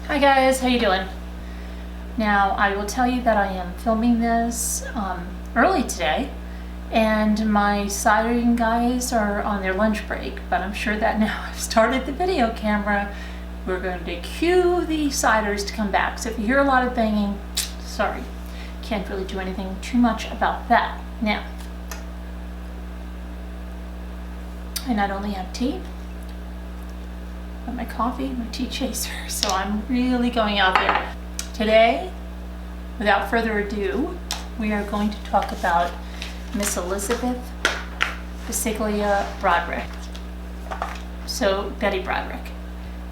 Hi guys, how you doing? Now I will tell you that I am filming this early today, and my soldering guys are on their lunch break, but I'm sure that now I've started the video camera, we're going to cue the siders to come back. So if you hear a lot of banging, sorry, can't really do anything too much about that. Now, I not only have tea, but my coffee, my tea chaser, so I'm really going out there. Today, without further ado, we are going to talk about Miss Elizabeth Bisceglia Broderick. So, Betty Broderick.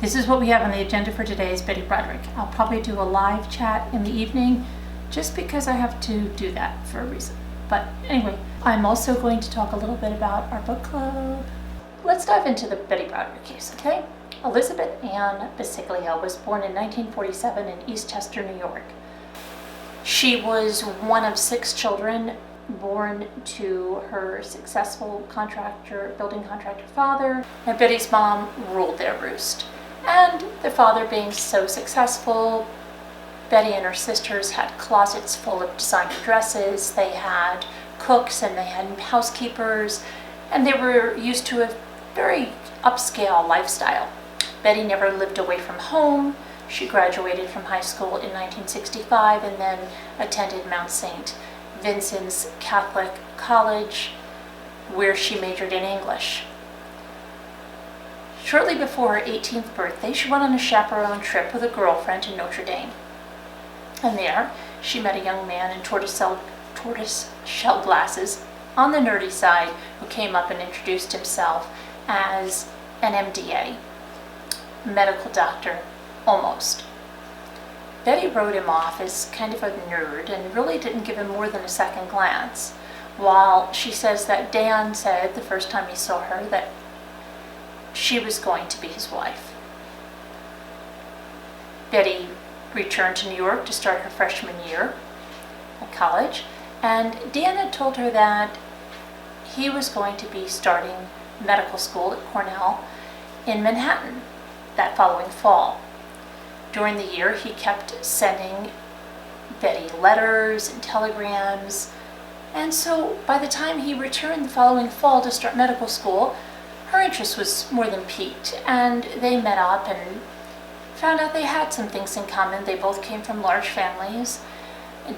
This is what we have on the agenda for today is Betty Broderick. I'll probably do a live chat in the evening just because I have to do that for a reason. But anyway, I'm also going to talk a little bit about our book club. Let's dive into the Betty Broderick case, okay? Elizabeth Ann Bisceglia was born in 1947 in Eastchester, New York. She was one of 6 children born to her successful building contractor father. And Betty's mom ruled their roost. And the father being so successful, Betty and her sisters had closets full of designer dresses, they had cooks and they had housekeepers, and they were used to a very upscale lifestyle. Betty never lived away from home. She graduated from high school in 1965 and then attended Mount St. Vincent's Catholic College, where she majored in English. Shortly before her 18th birthday, she went on a chaperone trip with a girlfriend to Notre Dame. And there, she met a young man in tortoiseshell glasses on the nerdy side who came up and introduced himself as an MDA. Medical doctor, almost. Betty wrote him off as kind of a nerd and really didn't give him more than a second glance, while she says that Dian said the first time he saw her that she was going to be his wife. Betty returned to New York to start her freshman year at college, and Dian had told her that he was going to be starting medical school at Cornell in Manhattan that following fall. During the year, he kept sending Betty letters and telegrams, and so by the time he returned the following fall to start medical school, her interest was more than piqued, and they met up and found out they had some things in common. They both came from large families.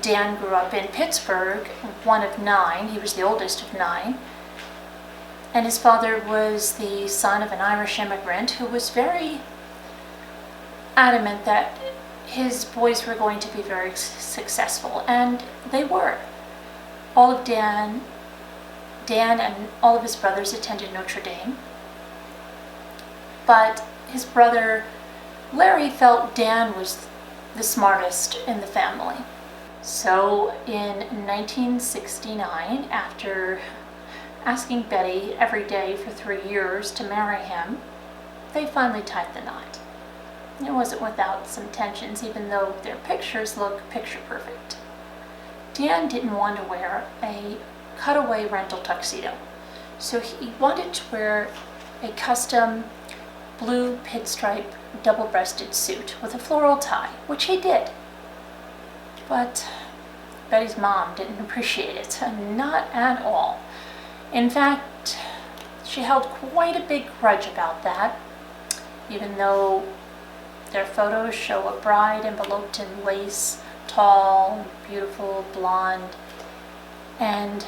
Dan grew up in Pittsburgh, one of 9. He was the oldest of 9. And his father was the son of an Irish immigrant who was very adamant that his boys were going to be very successful, and they were. Dan and all of his brothers attended Notre Dame, but his brother Larry felt Dan was the smartest in the family. So in 1969, after asking Betty every day for 3 years to marry him, they finally tied the knot. It wasn't without some tensions, even though their pictures look picture perfect. Dan didn't want to wear a cutaway rental tuxedo, so he wanted to wear a custom blue pinstripe double-breasted suit with a floral tie, which he did. But Betty's mom didn't appreciate it, not at all. In fact, she held quite a big grudge about that, even though their photos show a bride enveloped in lace, tall, beautiful, blonde, and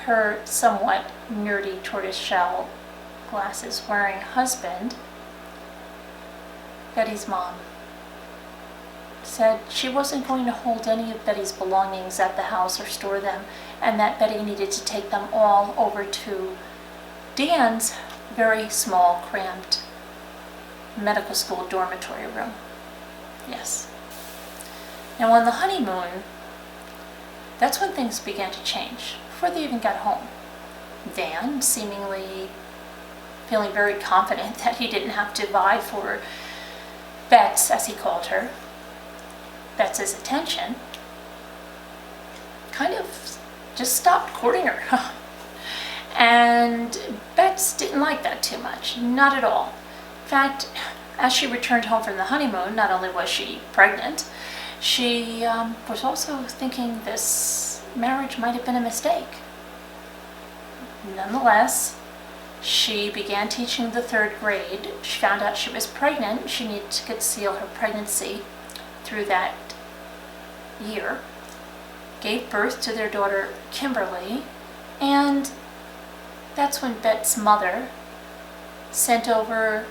her somewhat nerdy tortoiseshell glasses wearing husband. Betty's mom said she wasn't going to hold any of Betty's belongings at the house or store them, and that Betty needed to take them all over to Dian's very small, cramped medical school dormitory room. Yes. Now on the honeymoon, that's when things began to change, before they even got home. Dan, seemingly feeling very confident that he didn't have to vie for Bets, as he called her, Bets's attention, kind of just stopped courting her. And Bets didn't like that too much, not at all. In fact, as she returned home from the honeymoon, not only was she pregnant, she was also thinking this marriage might have been a mistake. Nonetheless, she began teaching the 3rd grade. She found out she was pregnant. She needed to conceal her pregnancy through that year. Gave birth to their daughter, Kimberly, and that's when Bet's mother sent over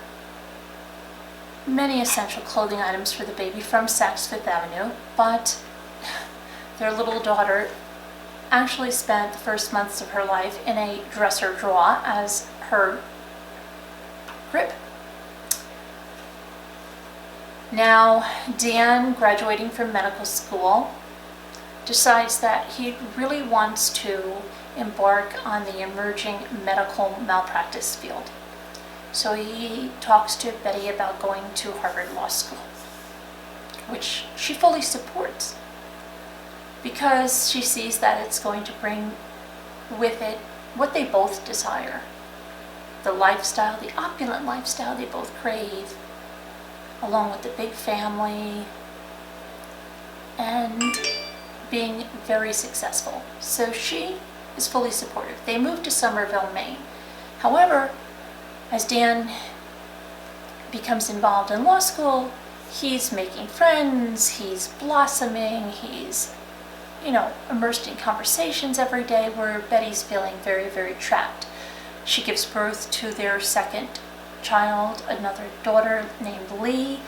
many essential clothing items for the baby from Saks Fifth Avenue, but their little daughter actually spent the first months of her life in a dresser drawer as her crib. Now, Dian, graduating from medical school, decides that he really wants to embark on the emerging medical malpractice field. So he talks to Betty about going to Harvard Law School, which she fully supports because she sees that it's going to bring with it what they both desire. The lifestyle, the opulent lifestyle they both crave, along with the big family and being very successful. So she is fully supportive. They moved to Somerville, Maine. However, as Dan becomes involved in law school, he's making friends, he's blossoming, he's, immersed in conversations every day where Betty's feeling very, very trapped. She gives birth to their 2nd child, another daughter named Lee,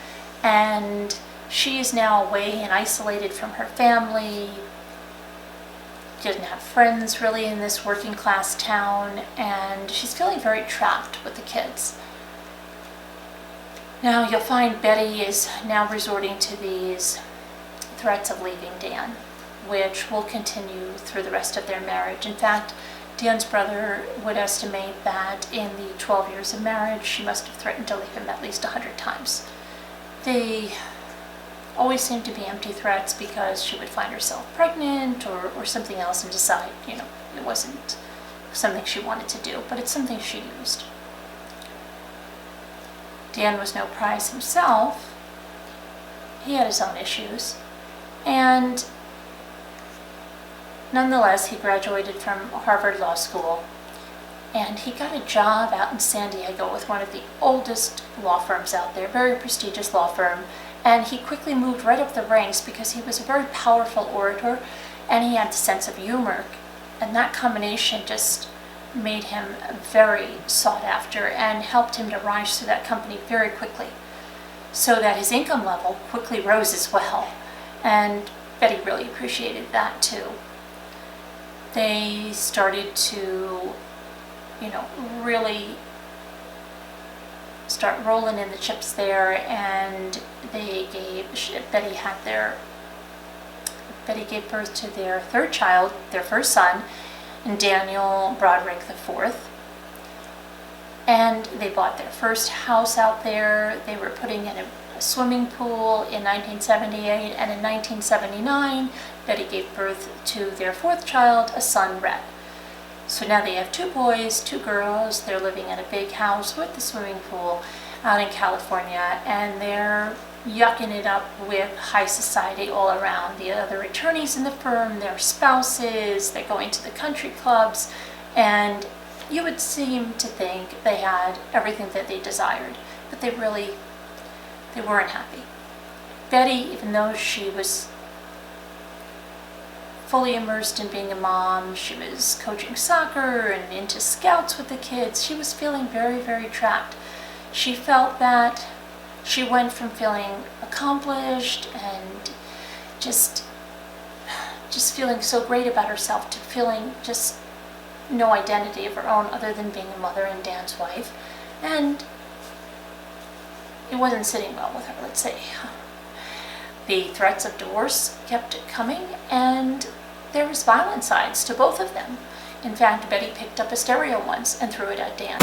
and she is now away and isolated from her family. She doesn't have friends really in this working class town, and she's feeling very trapped with the kids. Now you'll find Betty is now resorting to these threats of leaving Dan, which will continue through the rest of their marriage. In fact, Dian's brother would estimate that in the 12 years of marriage, she must have threatened to leave him at least 100 times. They always seemed to be empty threats because she would find herself pregnant or something else and decide, it wasn't something she wanted to do, but it's something she used. Dan was no prize himself. He had his own issues. And nonetheless, he graduated from Harvard Law School, and he got a job out in San Diego with one of the oldest law firms out there, very prestigious law firm, and he quickly moved right up the ranks because he was a very powerful orator and he had the sense of humor, and that combination just made him very sought after and helped him to rise through that company very quickly, so that his income level quickly rose as well, and Betty really appreciated that too. They started to, really start rolling in the chips there, and Betty gave birth to their 3rd child, their first son, Daniel Broderick IV. And they bought their first house out there. They were putting in a swimming pool in 1978, and in 1979, Betty gave birth to their 4th child, a son, Rhett. So now they have 2 boys, 2 girls. They're living in a big house with a swimming pool out in California, and they're yucking it up with high society all around. The other attorneys in the firm, their spouses, they're going to the country clubs, and you would seem to think they had everything that they desired, but they weren't happy. Betty, even though she was fully immersed in being a mom, she was coaching soccer and into scouts with the kids, she was feeling very, very trapped. She felt that she went from feeling accomplished and just feeling so great about herself to feeling just no identity of her own other than being a mother and Dan's wife. And it wasn't sitting well with her, let's say. The threats of divorce kept coming, and there was violent sides to both of them. In fact, Betty picked up a stereo once and threw it at Dan.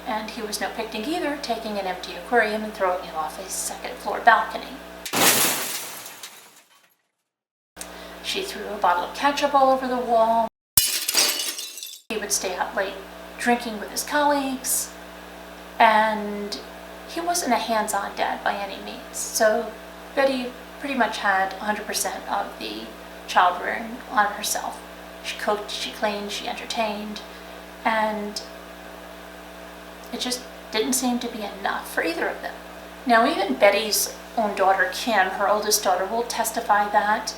And he was no picnic either, taking an empty aquarium and throwing it off a 2nd floor balcony. She threw a bottle of ketchup all over the wall. He would stay out late drinking with his colleagues. And he wasn't a hands-on dad by any means. So Betty pretty much had 100% of the child rearing on herself. She cooked, she cleaned, she entertained, and it just didn't seem to be enough for either of them. Now, even Betty's own daughter, Kim, her oldest daughter, will testify that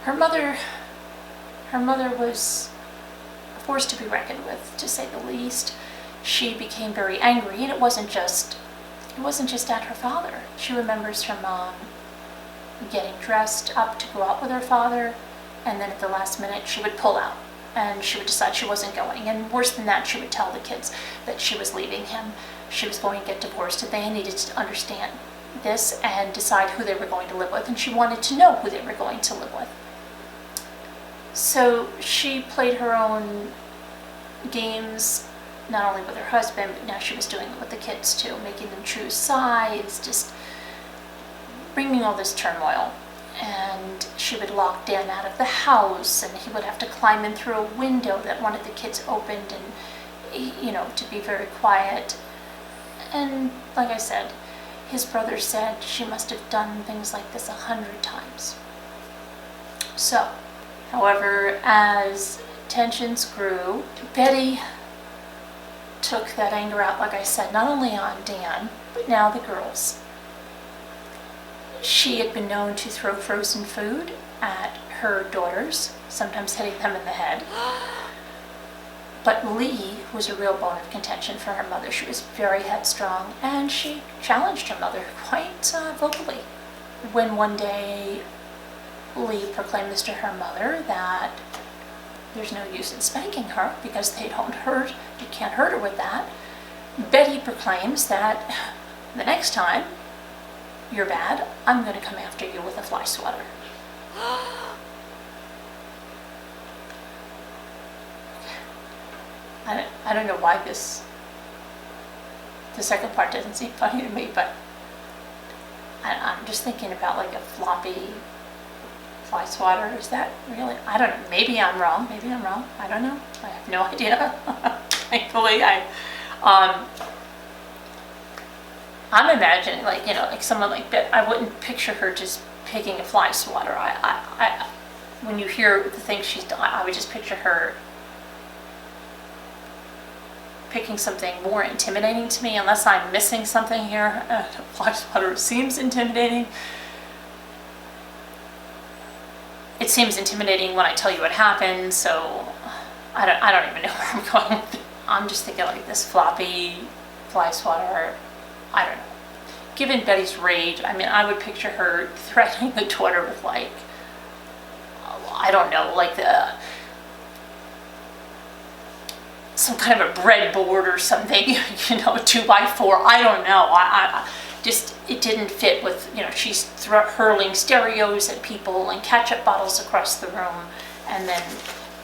her mother was a force to be reckoned with, to say the least. She became very angry, and it wasn't just at her father. She remembers her mom getting dressed up to go out with her father, and then at the last minute she would pull out and she would decide she wasn't going. And worse than that, she would tell the kids that she was leaving him. She was going to get divorced, and they needed to understand this and decide who they were going to live with, and she wanted to know who they were going to live with. So she played her own games, not only with her husband, but now she was doing it with the kids too, making them choose sides, just bringing all this turmoil. And she would lock Dan out of the house, and he would have to climb in through a window that one of the kids opened, and to be very quiet. And like I said, his brother said she must have done things like this 100 times. So, however, as tensions grew, Betty took that anger out, like I said, not only on Dan, but now the girls. She had been known to throw frozen food at her daughters, sometimes hitting them in the head. But Lee was a real bone of contention for her mother. She was very headstrong, and she challenged her mother quite vocally. When one day Lee proclaimed this to her mother, that there's no use in spanking her because they don't hurt, you can't hurt her with that, Betty proclaims that the next time you're bad, I'm going to come after you with a fly swatter. I don't know why the second part doesn't seem funny to me, but I'm just thinking about like a floppy fly swatter. Is that really? I don't know. Maybe I'm wrong. I don't know. I have no idea. Thankfully, I'm imagining like someone like that. I wouldn't picture her just picking a fly swatter. When you hear the things she's done, I would just picture her picking something more intimidating to me, unless I'm missing something here. Fly swatter seems intimidating. It seems intimidating when I tell you what happened, so I don't even know where I'm going with it. I'm just thinking like this floppy fly swatter. I don't know. Given Betty's rage, I would picture her threatening the daughter with some kind of a breadboard or something, 2x4. I don't know. It didn't fit with, she's hurling stereos at people and ketchup bottles across the room, and then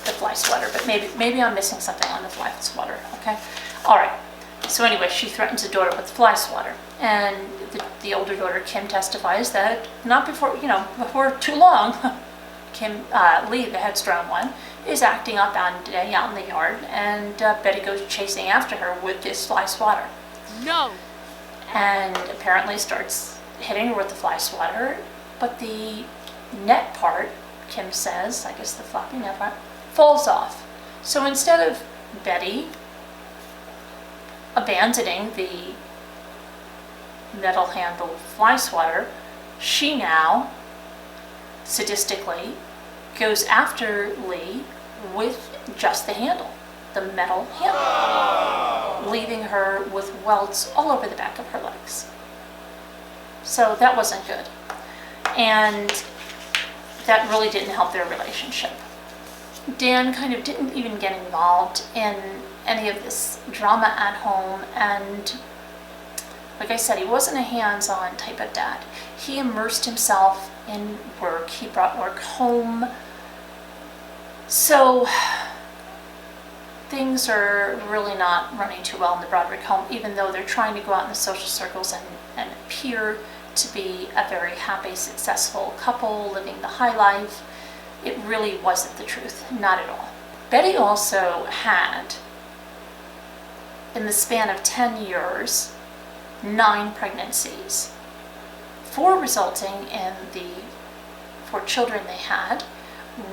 the fly swatter. But maybe I'm missing something on the fly swatter. Okay, all right. So anyway, she threatens the daughter with the fly swatter, and the older daughter Kim testifies that not before too long, Lee, the headstrong one, is acting up one day out in the yard, and Betty goes chasing after her with this fly swatter. No. And apparently starts hitting her with the fly swatter, but the net part, Kim says, I guess the floppy net part, falls off. So instead of Betty abandoning the metal-handled fly swatter, she now sadistically goes after Lee with just the handle, the metal handle, leaving her with welts all over the back of her legs. So that wasn't good. And that really didn't help their relationship. Dan kind of didn't even get involved in any of this drama at home, and like I said, he wasn't a hands-on type of dad. He immersed himself in work. He brought work home. So things are really not running too well in the Broderick home, even though they're trying to go out in the social circles and appear to be a very happy, successful couple living the high life. It really wasn't the truth, not at all. Betty also had in the span of 10 years, 9 pregnancies, 4 resulting in the 4 children they had.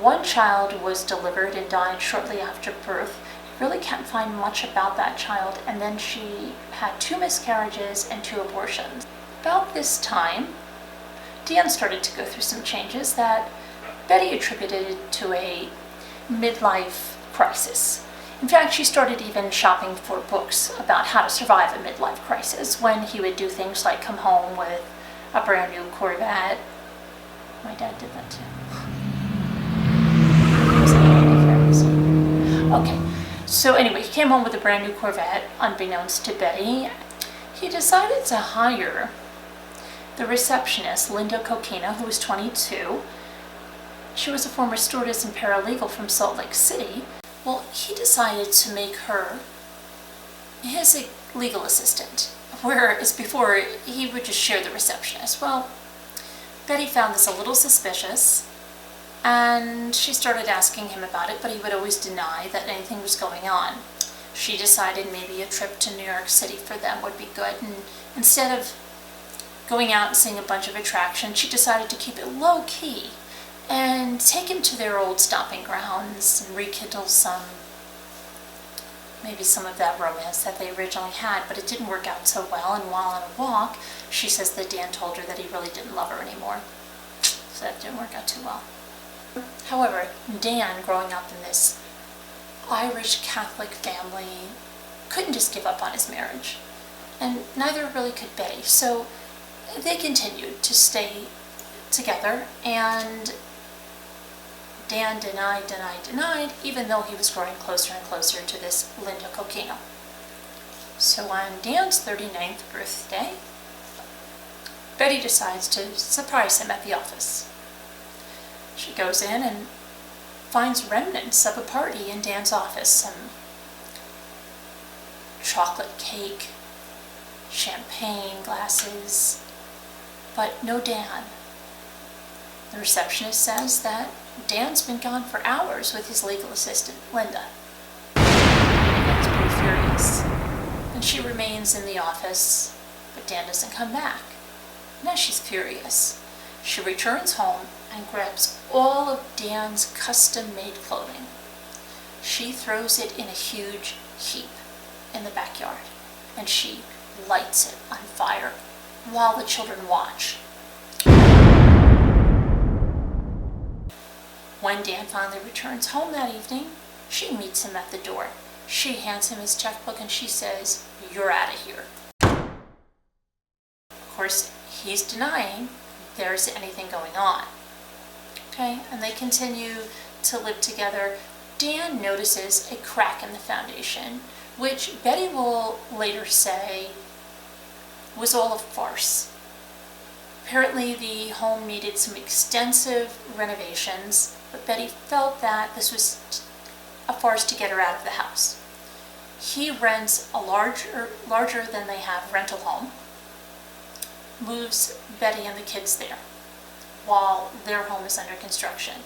1 child was delivered and died shortly after birth. Really can't find much about that child. And then she had 2 miscarriages and 2 abortions. About this time, Dian started to go through some changes that Betty attributed to a midlife crisis. In fact, she started even shopping for books about how to survive a midlife crisis when he would do things like come home with a brand new Corvette. My dad did that too. Okay, so anyway, he came home with a brand new Corvette, unbeknownst to Betty. He decided to hire the receptionist, Linda Coquina, who was 22. She was a former stewardess and paralegal from Salt Lake City. Well, he decided to make her his legal assistant, whereas before he would just share the receptionist. Well, Betty found this a little suspicious, and she started asking him about it, but he would always deny that anything was going on. She decided maybe a trip to New York City for them would be good, and instead of going out and seeing a bunch of attractions, she decided to keep it low-key and take him to their old stomping grounds and rekindle maybe some of that romance that they originally had, but it didn't work out so well. And while on a walk, she says that Dan told her that he really didn't love her anymore. So that didn't work out too well. However, Dan, growing up in this Irish Catholic family, couldn't just give up on his marriage. And neither really could Betty. So they continued to stay together, and Dan denied, even though he was growing closer and closer to this Linda Coquina. So on Dan's 39th birthday, Betty decides to surprise him at the office. She goes in and finds remnants of a party in Dan's office, some chocolate cake, champagne glasses, but no Dan. The receptionist says that Dan's been gone for hours with his legal assistant, Linda. Dan's pretty furious, and she remains in the office, but Dan doesn't come back. Now she's furious. She returns home and grabs all of Dan's custom-made clothing. She throws it in a huge heap in the backyard, and she lights it on fire while the children watch. When Dan finally returns home that evening, she meets him at the door. She hands him his checkbook and she says, "You're out of here." Of course, he's denying there's anything going on. Okay, and they continue to live together. Dan notices a crack in the foundation, which Betty will later say was all a farce. Apparently the home needed some extensive renovations, but Betty felt that this was a farce to get her out of the house. He rents a larger than they have rental home, moves Betty and the kids there while their home is under construction.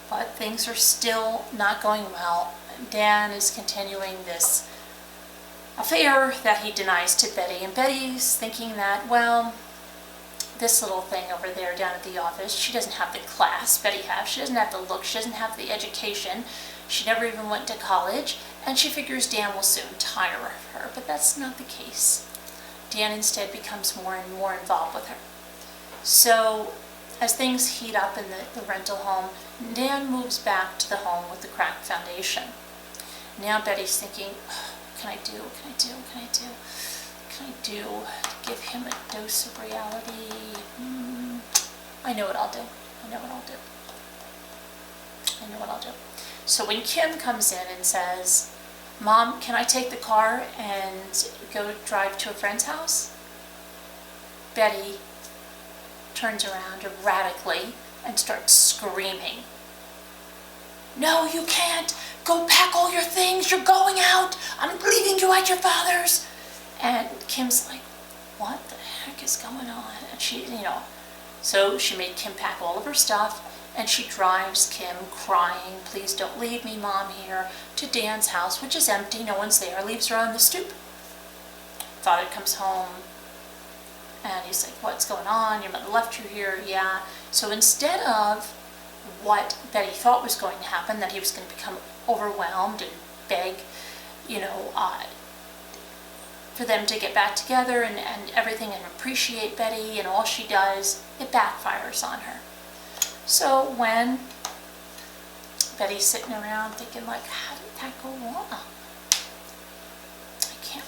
But things are still not going well. Dan is continuing this affair that he denies to Betty, and Betty's thinking that, well, this little thing over there down at the office, she doesn't have the class Betty has, she doesn't have the look, she doesn't have the education, she never even went to college, and she figures Dan will soon tire of her, but that's not the case. Dan instead becomes more and more involved with her. So as things heat up in the rental home, Dan moves back to the home with the cracked foundation. Now Betty's thinking, can I do to give him a dose of reality? I know what I'll do. So when Kim comes in and says, "Mom, can I take the car and go drive to a friend's house?" Betty turns around erratically and starts screaming. "No, you can't! Go pack all your things! You're going out! I'm leaving you at your father's!" And Kim's like, "What the heck is going on?" And she, so she made Kim pack all of her stuff, and she drives Kim crying, "Please don't leave me, Mom," here, to Dan's house, which is empty, no one's there, leaves her on the stoop. Father comes home, and he's like, "What's going on? Your mother left you here." "Yeah." So instead of what Betty thought was going to happen, that he was going to become overwhelmed and beg, for them to get back together and everything, and appreciate Betty and all she does, it backfires on her. So when Betty's sitting around thinking, like, how did that go wrong?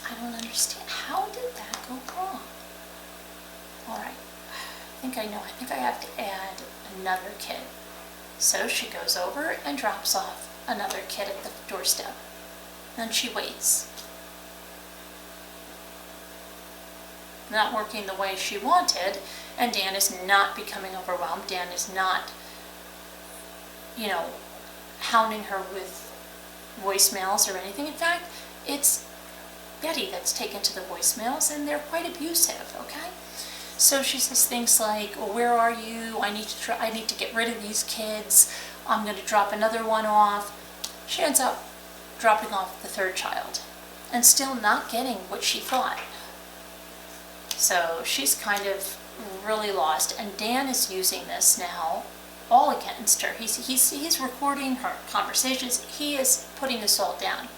I don't understand. How did that go wrong? All right, I think I know. I think I have to add another kid. So she goes over and drops off another kid at the doorstep. Then she waits. Not working the way she wanted, and Dan is not becoming overwhelmed. Dan is not, hounding her with voicemails or anything. In fact, it's Betty that's taken to the voicemails, and they're quite abusive, okay? So she says things like, "Well, where are you? I need to get rid of these kids. I'm going to drop another one off." She ends up dropping off the third child and still not getting what she thought. So she's kind of really lost, and Dan is using this now all against her. He's recording her conversations. He is putting this all down.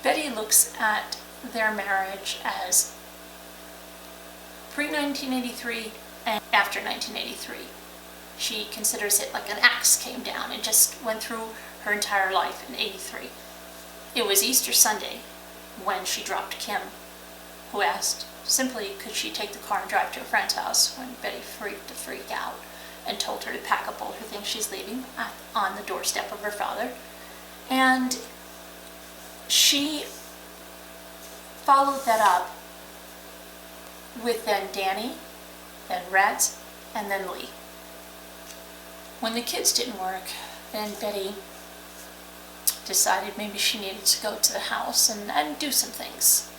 Betty looks at their marriage as pre-1983 and after 1983. She considers it like an axe came down and just went through her entire life in 83. It was Easter Sunday when she dropped Kim, who asked simply, could she take the car and drive to a friend's house, when Betty freaked out and told her to pack up all her things she's leaving on the doorstep of her father. And she followed that up with then Danny, then Rhett, and then Lee. When the kids didn't work, then Betty decided maybe she needed to go to the house and do some things.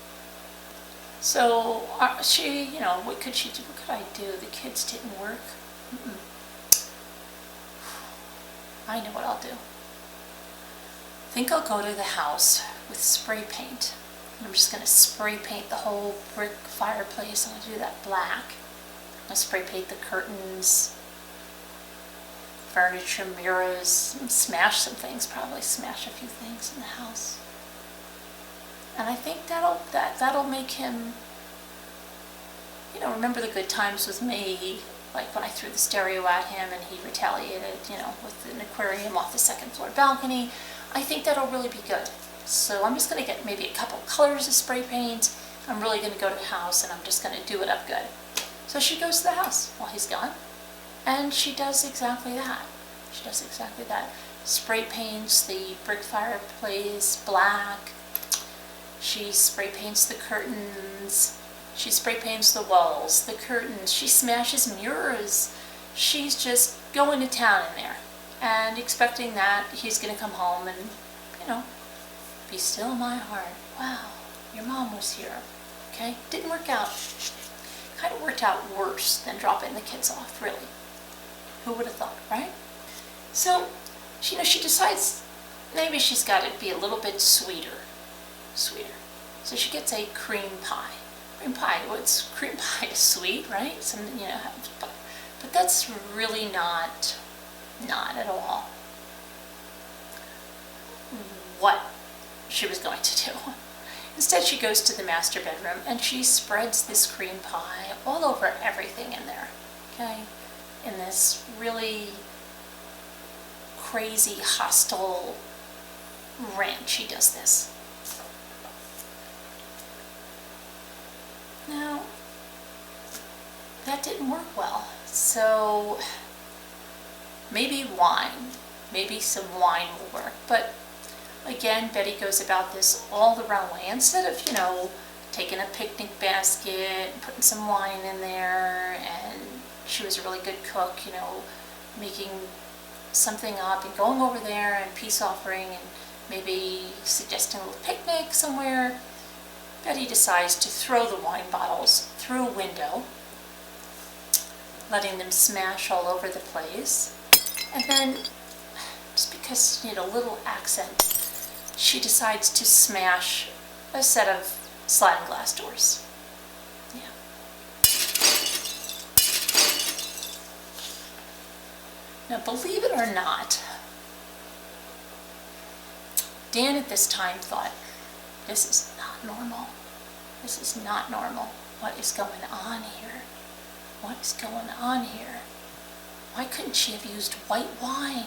So she, what could she do? What could I do? The kids didn't work. I know what I'll do. I think I'll go to the house with spray paint. I'm just going to spray paint the whole brick fireplace. I'm going to do that black. I'm going to spray paint the curtains, furniture, mirrors, smash some things, probably smash a few things in the house. And I think that'll make him, remember the good times with me, like when I threw the stereo at him and he retaliated, with an aquarium off the second floor balcony. I think that'll really be good. So I'm just going to get maybe a couple colors of spray paint. I'm really going to go to the house and I'm just going to do it up good. So she goes to the house while he's gone, and she does exactly that. Spray paints the brick fireplace black. She spray paints the curtains. She spray paints the walls, the curtains. She smashes mirrors. She's just going to town in there and expecting that he's going to come home and, be still my heart. Wow, your mom was here. Okay, didn't work out. Kind of worked out worse than dropping the kids off, really. Who would have thought, right? So, she decides maybe she's got to be a little bit sweeter. So she gets a cream pie. Cream pie is sweet, right? Something, but that's really not at all what she was going to do. Instead, she goes to the master bedroom and she spreads this cream pie all over everything in there, okay? In this really crazy, hostile rant, she does this. Now, that didn't work well, so maybe some wine will work, but again, Betty goes about this all the wrong way. Instead of, taking a picnic basket and putting some wine in there, and she was a really good cook, making something up and going over there and peace offering and maybe suggesting a little picnic somewhere, Betty decides to throw the wine bottles through a window, letting them smash all over the place. And then, just because she needed a little accent, she decides to smash a set of sliding glass doors. Yeah. Now, believe it or not, Dan at this time thought, this is not normal. This is not normal. What is going on here? What is going on here? Why couldn't she have used white wine?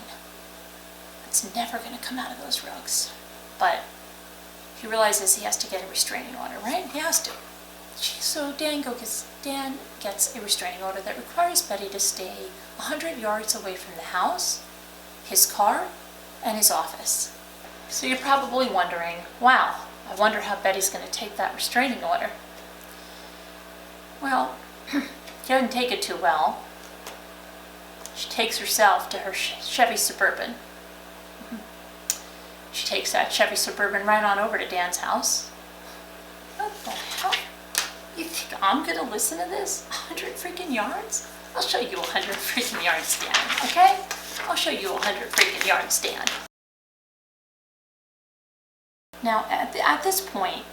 It's never going to come out of those rugs. But he realizes he has to get a restraining order, right? He has to. So Dan gets a restraining order that requires Betty to stay 100 yards away from the house, his car, and his office. So you're probably wondering, wow, I wonder how Betty's going to take that restraining order. Well, she doesn't take it too well. She takes herself to her Chevy Suburban. She takes that Chevy Suburban right on over to Dan's house. What the hell? You think I'm going to listen to this? 100 freaking yards? I'll show you 100 freaking yards, Dan, okay? I'll show you 100 freaking yards, Dan. Now, at this point,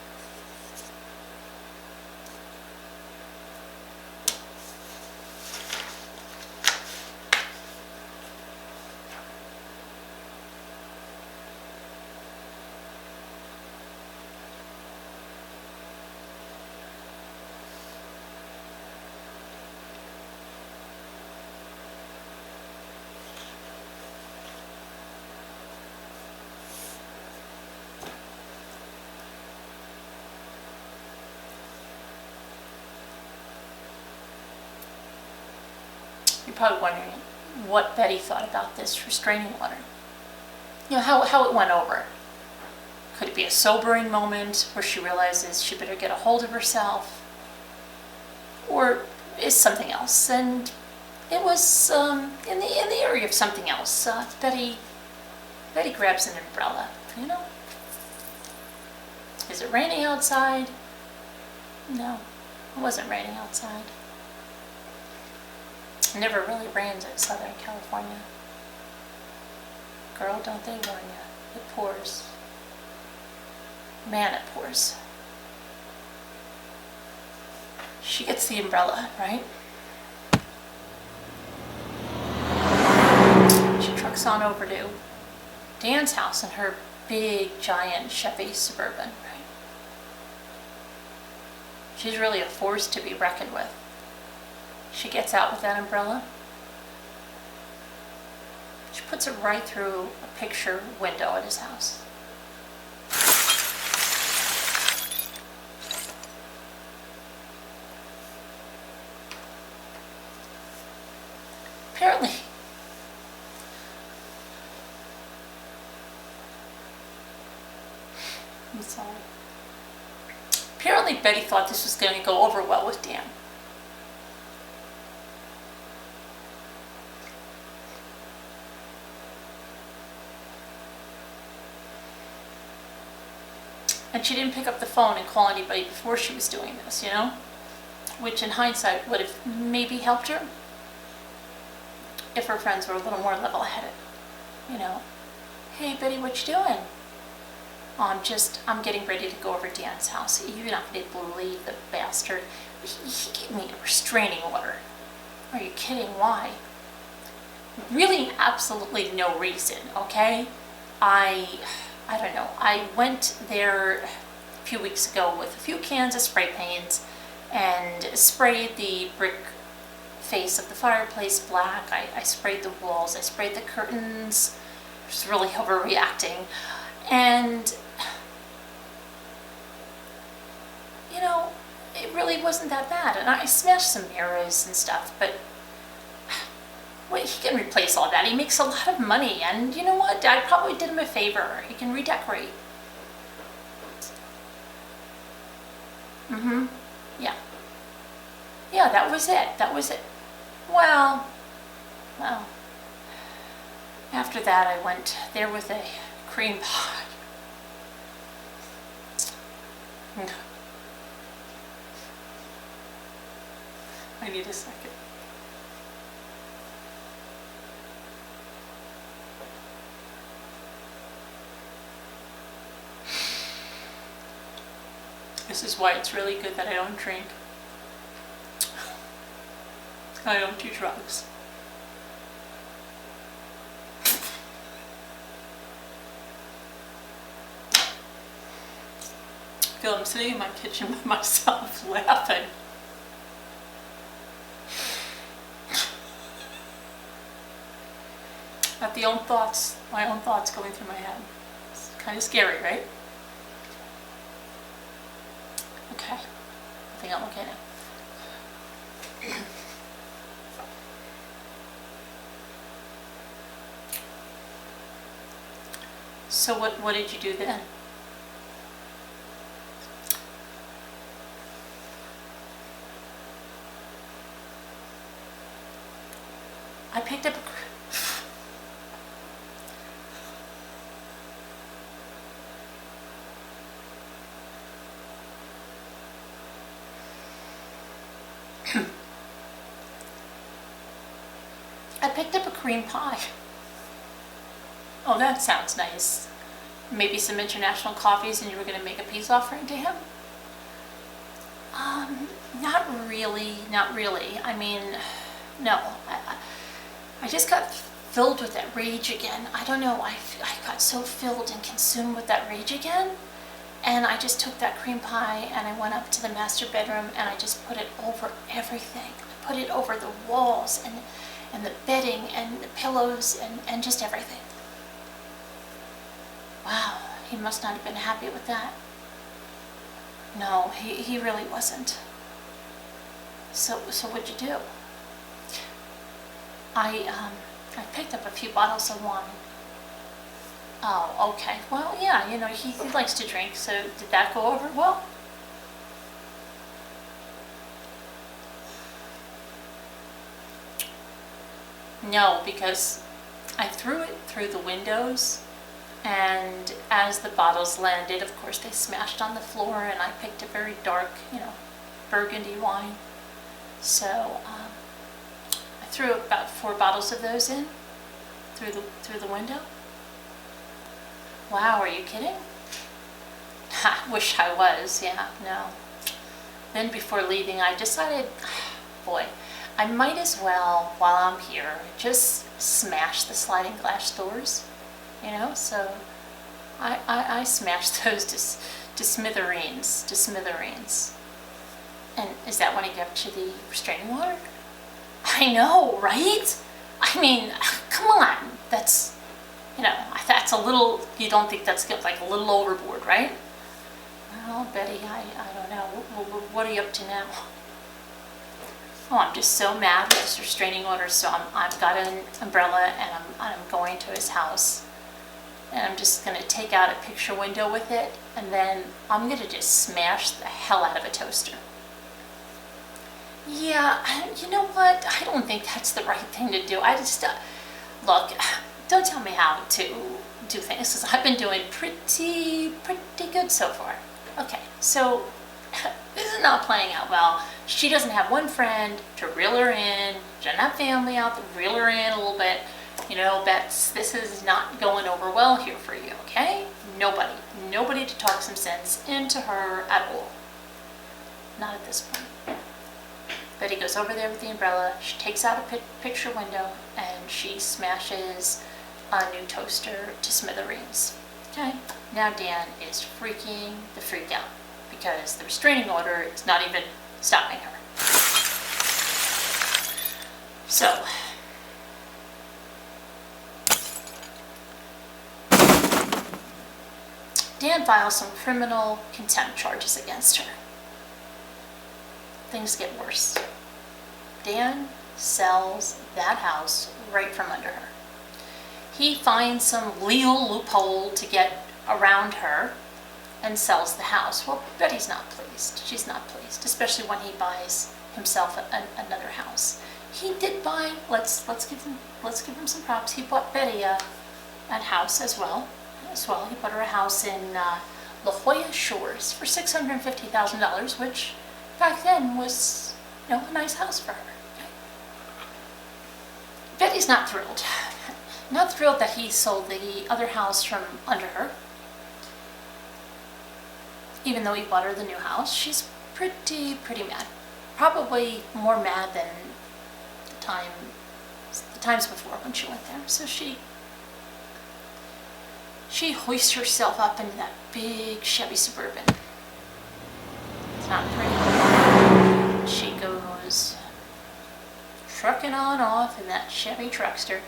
you're probably wondering what Betty thought about this restraining order. You know, how it went over. Could it be a sobering moment where she realizes she better get a hold of herself? Or is something else? And it was in the area of something else. Betty grabs an umbrella, you know? Is it raining outside? No, it wasn't raining outside. It never really rains in Southern California. Girl, don't they warn you? It pours. Man, it pours. She gets the umbrella, right? She trucks on over to Dan's house in her big, giant Chevy Suburban, right? She's really a force to be reckoned with. She gets out with that umbrella. She puts it right through a picture window at his house. Apparently, I'm sorry. Apparently Betty thought this was going to go over well with Dan. And she didn't pick up the phone and call anybody before she was doing this, you know? Which in hindsight would have maybe helped her if her friends were a little more level-headed. You know, hey Betty, what you doing? Oh, I'm getting ready to go over to Dan's house. You're not going to believe the bastard. He gave me a restraining order. Are you kidding? Why? Really absolutely no reason, okay? I don't know. I went there a few weeks ago with a few cans of spray paints and sprayed the brick face of the fireplace black. I sprayed the walls. I sprayed the curtains. Just really overreacting. And, you know, it really wasn't that bad. And I smashed some mirrors and stuff, but wait, he can replace all that. He makes a lot of money, and you know what? I probably did him a favor. He can redecorate. Yeah. Yeah, that was it. That was it. Well, after that I went there with a cream pie. I need a second. This is why it's really good that I don't drink. I don't do drugs. I feel I'm sitting in my kitchen by myself laughing. At the own thoughts, my own thoughts going through my head. It's kind of scary, right? Okay, I think I'm okay now. So what did you do then? I picked up a cream pie. Oh, that sounds nice. Maybe some international coffees, and you were going to make a peace offering to him? Not really, not really. I mean, no. I just got filled with that rage again. I don't know, I got so filled and consumed with that rage again, and I just took that cream pie and I went up to the master bedroom and I just put it over everything. I put it over the walls and the bedding and the pillows and just everything. Wow, he must not have been happy with that. No, he really wasn't. So what'd you do? I picked up a few bottles of wine. Oh, okay. Well, yeah, you know, he likes to drink, so did that go over well? No, because I threw it through the windows, and as the bottles landed, of course, they smashed on the floor, and I picked a very dark, you know, burgundy wine. So I threw about 4 bottles of those in through the window. Wow, are you kidding? Ha, wish I was. Yeah, no. Then before leaving, I decided, boy, I might as well, while I'm here, just smash the sliding glass doors, you know? So I smashed those to smithereens, And is that when I get to the restraining order? I know, right? I mean, come on, that's, you know, that's a little, you don't think that's like a little overboard, right? Well, Betty, I don't know. What are you up to now? Oh, I'm just so mad with this restraining order, so I've got an umbrella and I'm going to his house. And I'm just going to take out a picture window with it, and then I'm going to just smash the hell out of a toaster. Yeah, you know what? I don't think that's the right thing to do. I just, look, don't tell me how to do things, because I've been doing pretty good so far. Okay, so this is not playing out well. She doesn't have one friend to reel her in. She doesn't have family out to reel her in a little bit. You know, Bets, this is not going over well here for you, okay? Nobody to talk some sense into her at all. Not at this point. Betty goes over there with the umbrella, she takes out a picture window, and she smashes a new toaster to smithereens. Okay, now Dan is freaking the freak out, because the restraining order is not even stopping her. So, Dan files some criminal contempt charges against her. Things get worse. Dan sells that house right from under her. He finds some legal loophole to get around her and sells the house. Well, Betty's not pleased. She's not pleased, especially when he buys himself another house. He did buy. Let's give him some props. He bought Betty a house as well. He bought her a house in La Jolla Shores for $650,000, which back then was, you know, a nice house for her. Okay? Betty's not thrilled. Not thrilled that he sold the other house from under her. even though he bought her the new house, she's pretty mad. Probably more mad than the times before when she went there. So she hoists herself up into that big Chevy Suburban. It's not pretty. She goes trucking on off in that Chevy truckster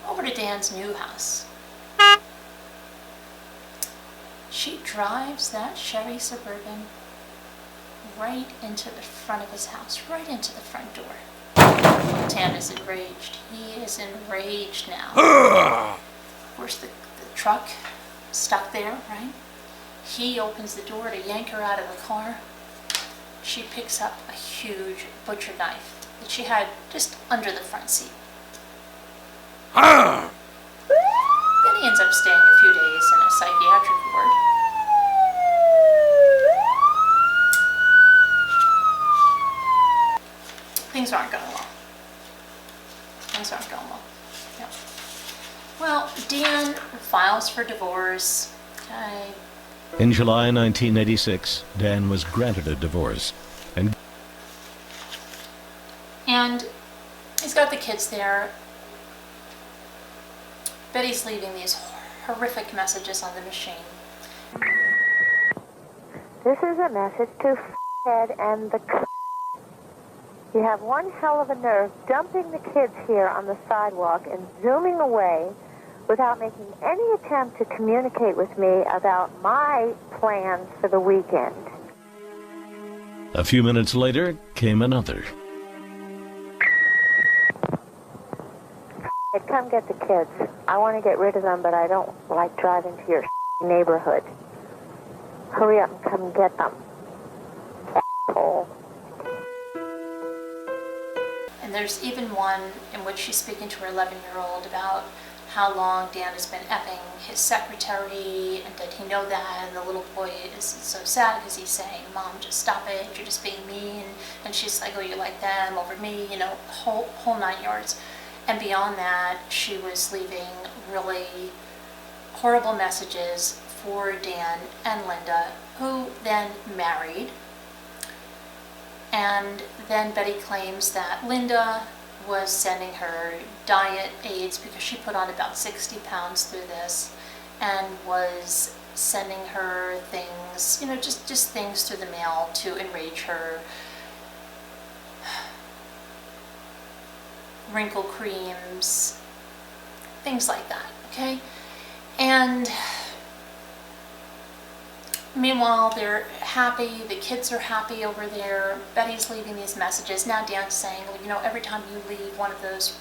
over to Dan's new house. She drives that Chevy Suburban right into the front of his house, right into the front door. Dan is enraged. He is enraged now. Of course, the truck stuck there, right? He opens the door to yank her out of the car. She picks up a huge butcher knife that she had just under the front seat. Benny ends up staying a few days in a psychiatric ward. Things aren't going well. Yep. Well, Dian files for divorce. In July 1986, Dan was granted a divorce. And he's got the kids there. Betty's leaving these horrific messages on the machine. This is a message to Ed and the You have one hell of a nerve dumping the kids here on the sidewalk and zooming away without making any attempt to communicate with me about my plans for the weekend. A few minutes later came another. Ed, come get the kids. I want to get rid of them, but I don't like driving to your neighborhood. Hurry up and come get them. Asshole. And there's even one in which she's speaking to her 11-year-old about how long Dan has been effing his secretary, and did he know that? And the little boy is so sad because he's saying, Mom, just stop it, you're just being mean. And she's like, oh, you like them over me, whole 9 yards. And beyond that, she was leaving really horrible messages for Dan and Linda, who then married. And then Betty claims that Linda was sending her diet aids because she put on about 60 pounds through this, and was sending her things, just things through the mail to enrage her. Wrinkle creams, things like that, okay? And meanwhile, they're happy, the kids are happy over there. Betty's leaving these messages. Now Dan's saying, every time you leave one of those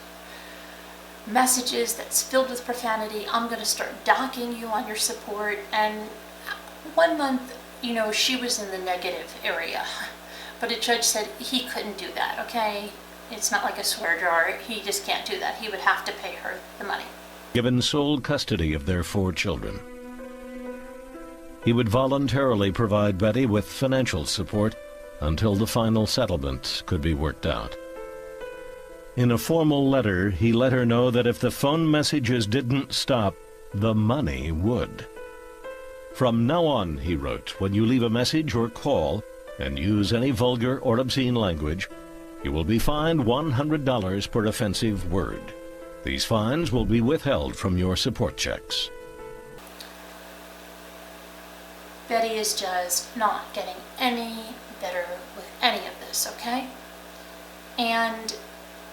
messages that's filled with profanity, I'm going to start docking you on your support. And 1 month, she was in the negative area. But a judge said he couldn't do that, okay? It's not like a swear jar. He just can't do that. He would have to pay her the money. Given sole custody of their 4 children. He would voluntarily provide Betty with financial support until the final settlement could be worked out. In a formal letter, he let her know that if the phone messages didn't stop, the money would. From now on, he wrote, when you leave a message or call and use any vulgar or obscene language, you will be fined $100 per offensive word. These fines will be withheld from your support checks. Betty is just not getting any better with any of this, okay? And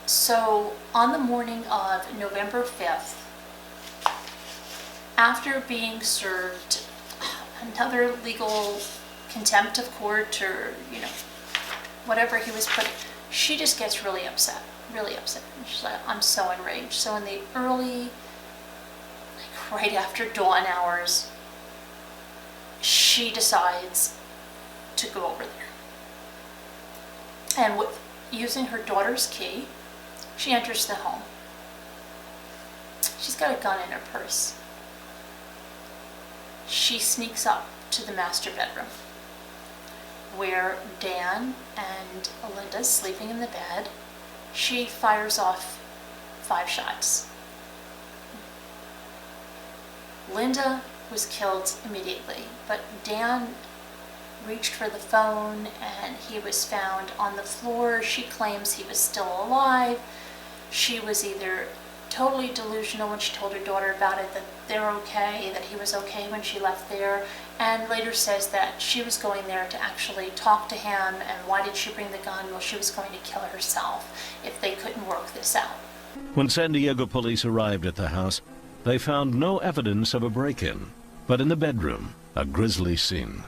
so on the morning of November 5th, after being served another legal contempt of court, or, whatever he was put, she just gets really upset. She's like, I'm so enraged. So in the early, right after dawn hours, she decides to go over there. And using her daughter's key, she enters the home. She's got a gun in her purse. She sneaks up to the master bedroom, where Dan and Linda's sleeping in the bed. She fires off 5 shots. Linda was killed immediately, but Dan reached for the phone and he was found on the floor. She claims he was still alive. She was either totally delusional when she told her daughter about it, that they're okay, that he was okay when she left there, and later says that she was going there to actually talk to him, and why did she bring the gun? Well, she was going to kill herself if they couldn't work this out. When San Diego police arrived at the house, they found no evidence of a break-in, but in the bedroom, a grisly scene.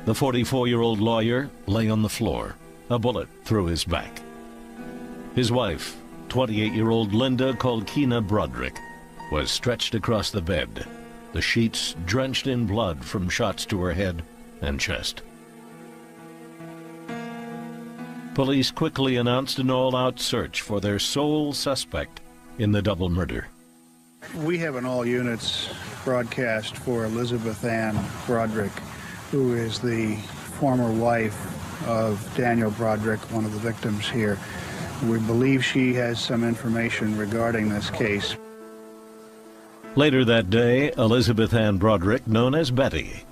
The 44-year-old lawyer lay on the floor, a bullet through his back. His wife, 28-year-old Linda Colquina Broderick, was stretched across the bed, the sheets drenched in blood from shots to her head and chest. Police quickly announced an all-out search for their sole suspect in the double murder. We have an all-units broadcast for Elizabeth Ann Broderick, who is the former wife of Daniel Broderick, one of the victims here. We believe she has some information regarding this case. Later that day, Elizabeth Ann Broderick, known as Betty,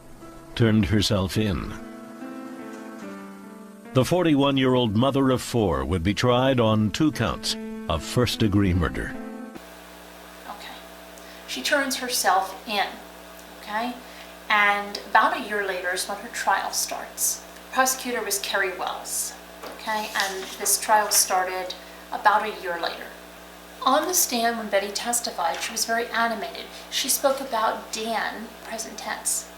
turned herself in. The 41-year-old mother of four would be tried on 2 counts of first-degree murder. Okay. She turns herself in, okay? And about a year later is when her trial starts. The prosecutor was Carrie Wells, okay? And this trial started about a year later. On the stand when Betty testified, she was very animated. She spoke about Dan, present tense.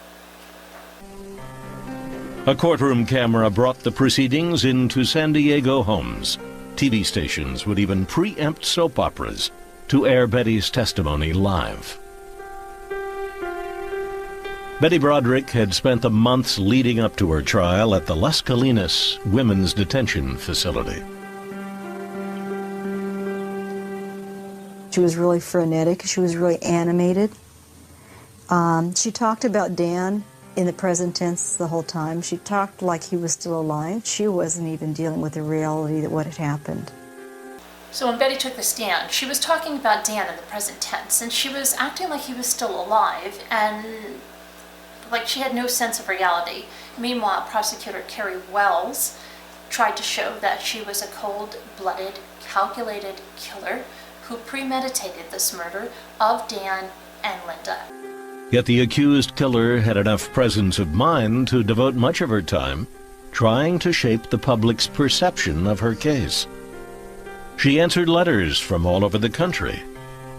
A courtroom camera brought the proceedings into San Diego homes. TV stations would even preempt soap operas to air Betty's testimony live. Betty Broderick had spent the months leading up to her trial at the Las Colinas Women's Detention Facility. She was really frenetic. She was really animated. She talked about Dan in the present tense the whole time. She talked like he was still alive. She wasn't even dealing with the reality that what had happened. So when Betty took the stand, she was talking about Dan in the present tense, and she was acting like he was still alive, and like she had no sense of reality. Meanwhile, prosecutor Carrie Wells tried to show that she was a cold-blooded, calculated killer who premeditated this murder of Dan and Linda. Yet the accused killer had enough presence of mind to devote much of her time trying to shape the public's perception of her case. She answered letters from all over the country.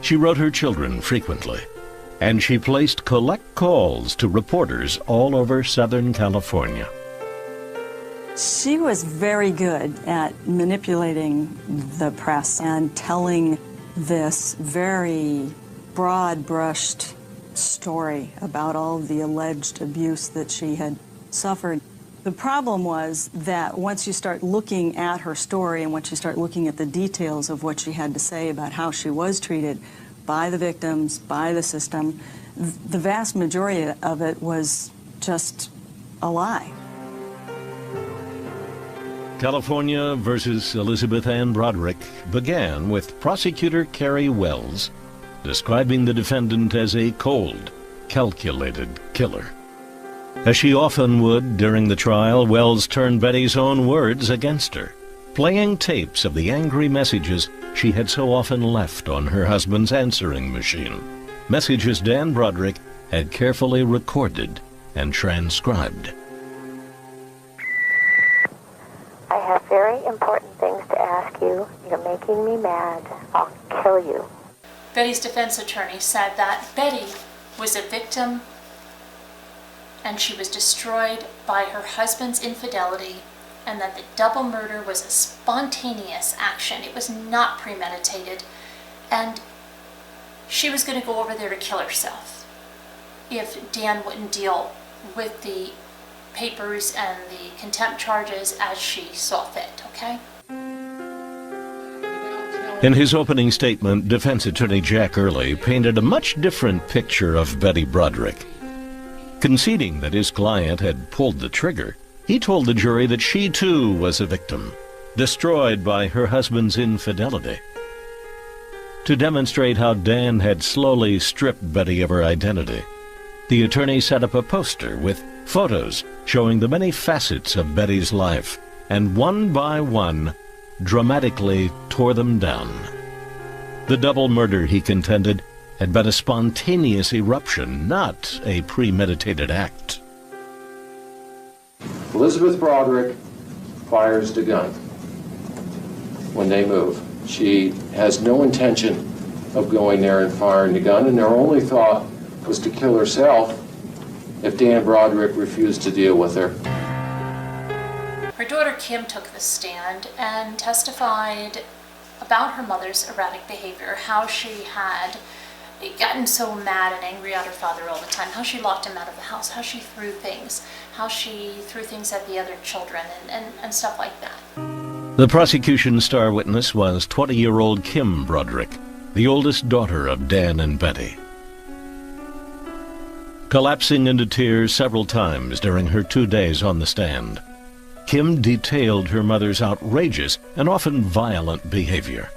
She wrote her children frequently, and she placed collect calls to reporters all over Southern California. She was very good at manipulating the press and telling this very broad-brushed story about all the alleged abuse that she had suffered. The problem was that once you start looking at her story and once you start looking at the details of what she had to say about how she was treated by the victims, by the system, the vast majority of it was just a lie. California versus Elizabeth Ann Broderick began with prosecutor Carrie Wells describing the defendant as a cold, calculated killer. As she often would during the trial, Wells turned Betty's own words against her, playing tapes of the angry messages she had so often left on her husband's answering machine, messages Dan Broderick had carefully recorded and transcribed. I have very important things to ask you. You're making me mad. I'll kill you. Betty's defense attorney said that Betty was a victim and she was destroyed by her husband's infidelity, and that the double murder was a spontaneous action. It was not premeditated, and she was going to go over there to kill herself if Dan wouldn't deal with the papers and the contempt charges as she saw fit, okay? In his opening statement, defense attorney Jack Early painted a much different picture of Betty Broderick. Conceding that his client had pulled the trigger, he told the jury that she too was a victim, destroyed by her husband's infidelity. To demonstrate how Dan had slowly stripped Betty of her identity, the attorney set up a poster with photos showing the many facets of Betty's life, and one by one dramatically tore them down. The double murder, he contended, had been a spontaneous eruption, not a premeditated act. Elizabeth Broderick fires the gun when they move. She has no intention of going there and firing the gun, and their only thought was to kill herself if Dan Broderick refused to deal with her. Her daughter Kim took the stand and testified about her mother's erratic behavior, how she had gotten so mad and angry at her father all the time, how she locked him out of the house, how she threw things at the other children, and stuff like that. The prosecution's star witness was 20-year-old Kim Broderick, the oldest daughter of Dan and Betty. Collapsing into tears several times during her 2 days on the stand, Kim detailed her mother's outrageous and often violent behavior.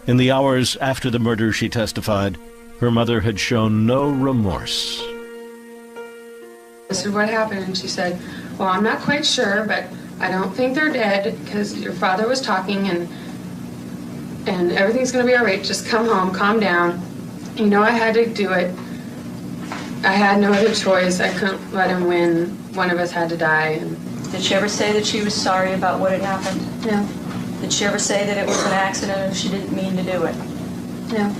In the hours after the murder, she testified, her mother had shown no remorse. I said, "What happened?" And she said, "Well, I'm not quite sure, but I don't think they're dead because your father was talking and everything's going to be all right. Just come home, calm down. You know I had to do it. I had no other choice. I couldn't let him win. One of us had to die." Did she ever say that she was sorry about what had happened? No. Did she ever say that it was an accident and she didn't mean to do it? No.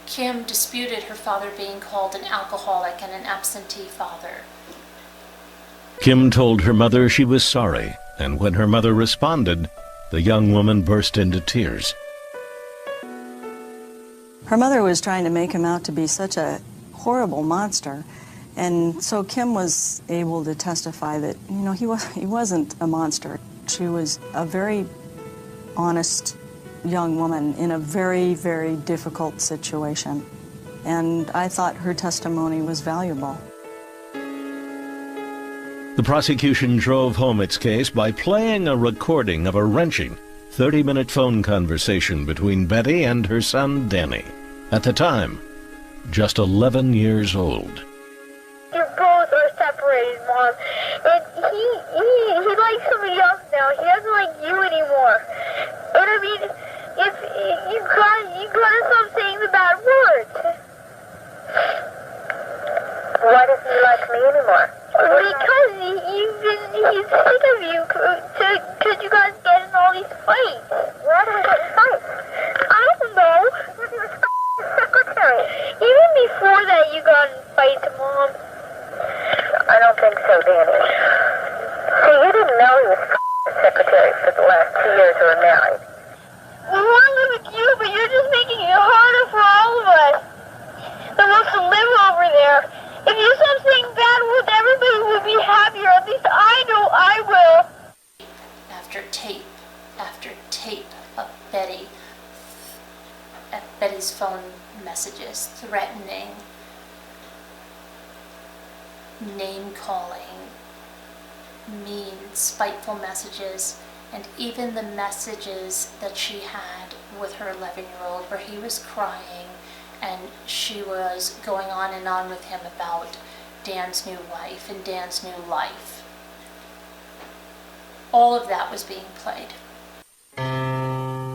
Kim disputed her father being called an alcoholic and an absentee father. Kim told her mother she was sorry, and when her mother responded, the young woman burst into tears. Her mother was trying to make him out to be such a horrible monster, and so Kim was able to testify that, you know, he wasn't a monster. She was a very honest young woman in a very, very difficult situation, and I thought her testimony was valuable. The prosecution drove home its case by playing a recording of a wrenching 30-minute phone conversation between Betty and her son Danny, at the time just 11 years old. You both are separated, Mom. And he likes somebody else now. He doesn't like you anymore. And I mean, if you gotta stop saying the bad words. Why doesn't he like me anymore? Because he's sick of you. Because you guys get in all these fights. Why do we get in fights? I don't know. With your secretary. Even before that, you got in fights, Mom. I don't think so, Danny. See, you didn't know he was secretary for the last 2 years we were married. We want to live with you, but you're just making it harder for all of us that wants to live over there. If you stop saying bad words, everybody will be happier. At least I know I will. After tape of Betty's phone messages, threatening, name-calling, mean, spiteful messages, and even the messages that she had with her 11-year-old where he was crying and she was going on and on with him about Dan's new wife and Dan's new life. All of that was being played.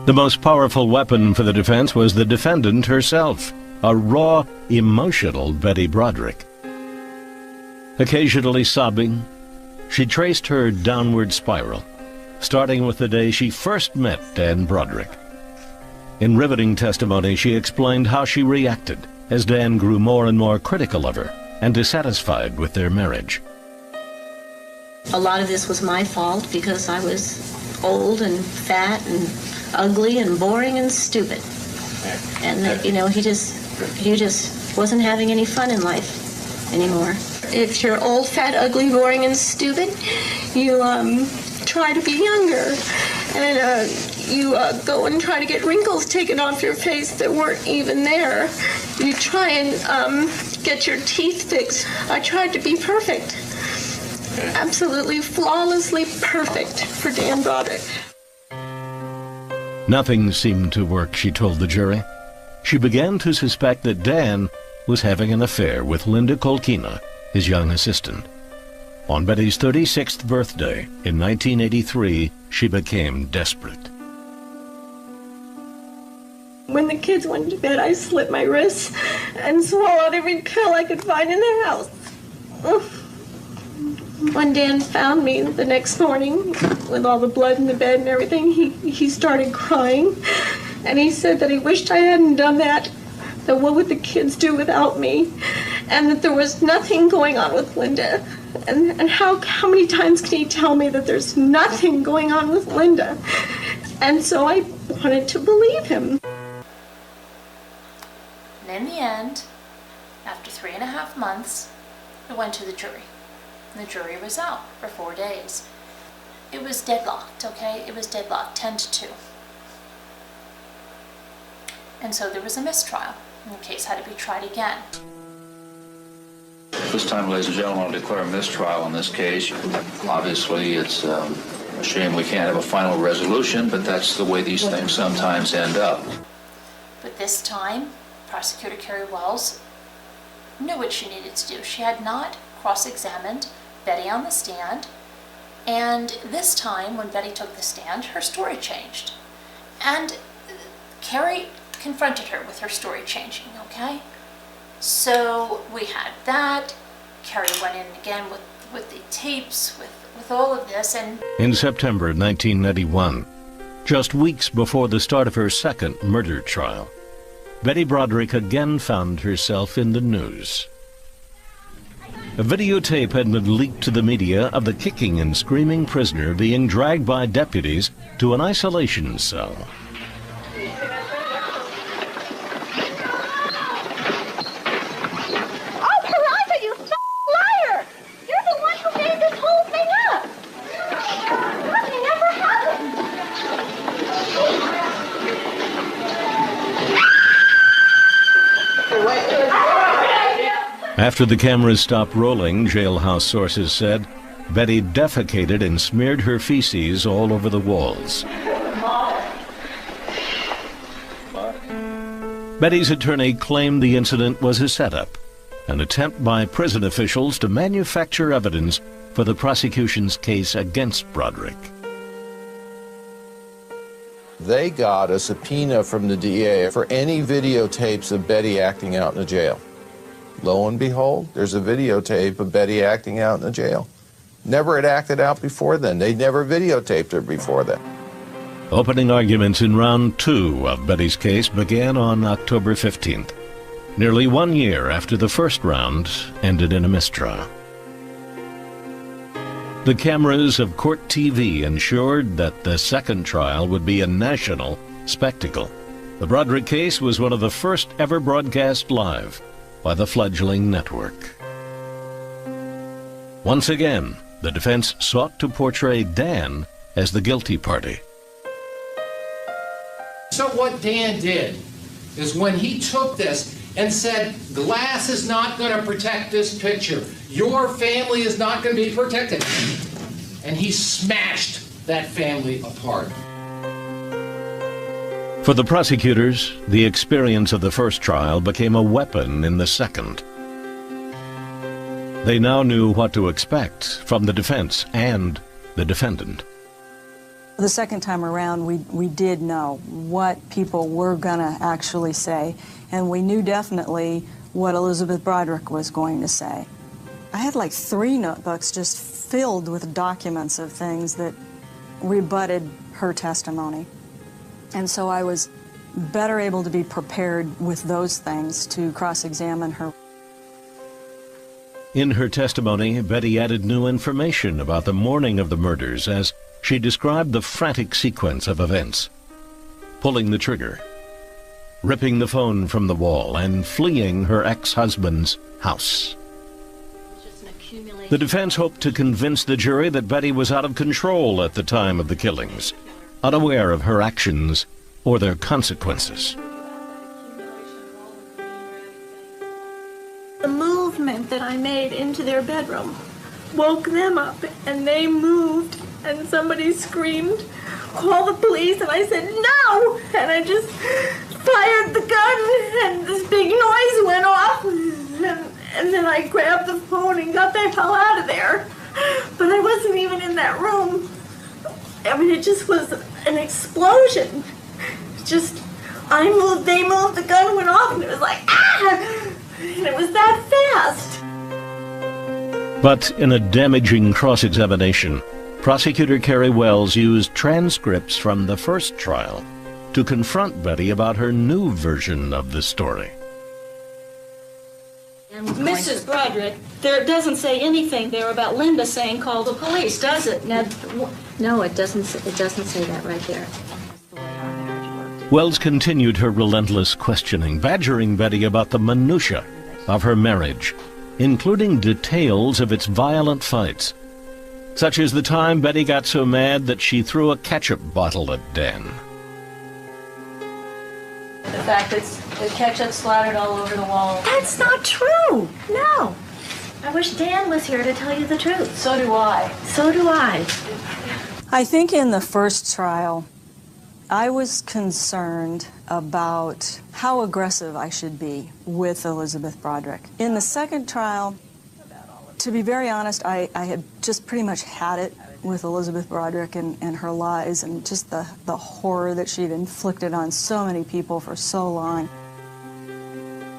The most powerful weapon for the defense was the defendant herself, a raw, emotional Betty Broderick. Occasionally sobbing, she traced her downward spiral, starting with the day she first met Dan Broderick. In riveting testimony, she explained how she reacted as Dan grew more and more critical of her and dissatisfied with their marriage. A lot of this was my fault because I was old and fat and ugly and boring and stupid. And that, you know, he just wasn't having any fun in life anymore. If you're old, fat, ugly, boring, and stupid, you try to be younger. And you go and try to get wrinkles taken off your face that weren't even there. You try and get your teeth fixed. I tried to be perfect. Absolutely flawlessly perfect for Dan Broderick. Nothing seemed to work, she told the jury. She began to suspect that Dan was having an affair with Linda Kolkina, his young assistant. On Betty's 36th birthday in 1983, she became desperate. When the kids went to bed, I slit my wrists and swallowed every pill I could find in the house. When Dan found me the next morning with all the blood in the bed and everything, he started crying. And he said that he wished I hadn't done that what would the kids do without me? And that there was nothing going on with Linda. And how many times can he tell me that there's nothing going on with Linda? And so I wanted to believe him. And in the end, after 3.5 months, it went to the jury. And the jury was out for 4 days. It was deadlocked, okay? It was deadlocked, 10-2. And so there was a mistrial, and the case had to be tried again. This time, ladies and gentlemen, I'll declare a mistrial in this case. Obviously, it's a shame we can't have a final resolution, but that's the way these things sometimes end up. But this time, Prosecutor Carrie Wells knew what she needed to do. She had not cross-examined Betty on the stand, and this time, when Betty took the stand, her story changed. And Carrie confronted her with her story changing, okay? So we had that. Carrie went in again with the tapes, with all of this, and... In September 1991, just weeks before the start of her second murder trial, Betty Broderick again found herself in the news. A videotape had been leaked to the media of the kicking and screaming prisoner being dragged by deputies to an isolation cell. After the cameras stopped rolling, jailhouse sources said, Betty defecated and smeared her feces all over the walls. Betty's attorney claimed the incident was a setup, an attempt by prison officials to manufacture evidence for the prosecution's case against Broderick. They got a subpoena from the DA for any videotapes of Betty acting out in the jail. Lo and behold, there's a videotape of Betty acting out in the jail. Never had acted out before then. They'd never videotaped her before then. Opening arguments in round 2 of Betty's case began on October 15th, nearly 1 year after the first round ended in a mistrial. The cameras of Court TV ensured that the second trial would be a national spectacle. The Broderick case was one of the first ever broadcast live by the fledgling network. Once again, the defense sought to portray Dan as the guilty party. So what Dan did is when he took this and said, glass is not going to protect this picture. Your family is not going to be protected. And he smashed that family apart. For the prosecutors, the experience of the first trial became a weapon in the second. They now knew what to expect from the defense and the defendant. The second time around, we did know what people were going to actually say, and we knew definitely what Elizabeth Broderick was going to say. I had like 3 notebooks just filled with documents of things that rebutted her testimony. And so I was better able to be prepared with those things to cross-examine her. In her testimony, Betty added new information about the morning of the murders as she described the frantic sequence of events: pulling the trigger, ripping the phone from the wall, and fleeing her ex-husband's house. The defense hoped to convince the jury that Betty was out of control at the time of the killings, unaware of her actions or their consequences. The movement that I made into their bedroom woke them up, and they moved, and somebody screamed, "Call the police," and I said, "No!" And I just fired the gun, and this big noise went off, and then I grabbed the phone and got the hell out of there. But I wasn't even in that room. I mean, it just was an explosion. Just, they moved, the gun went off, and it was like, ah! And it was that fast. But in a damaging cross-examination, prosecutor Carrie Wells used transcripts from the first trial to confront Betty about her new version of the story. Mrs. Broderick, there doesn't say anything there about Linda saying call the police, does it? No, it doesn't say that right there. Wells continued her relentless questioning, badgering Betty about the minutiae of her marriage, including details of its violent fights, such as the time Betty got so mad that she threw a ketchup bottle at Dan. The fact that the ketchup splattered all over the wall. That's not true. No. I wish Dan was here to tell you the truth. So do I. So do I. I think in the first trial, I was concerned about how aggressive I should be with Elizabeth Broderick. In the second trial, to be very honest, I had just pretty much had it with Elizabeth Broderick and her lies and just the horror that she'd inflicted on so many people for so long.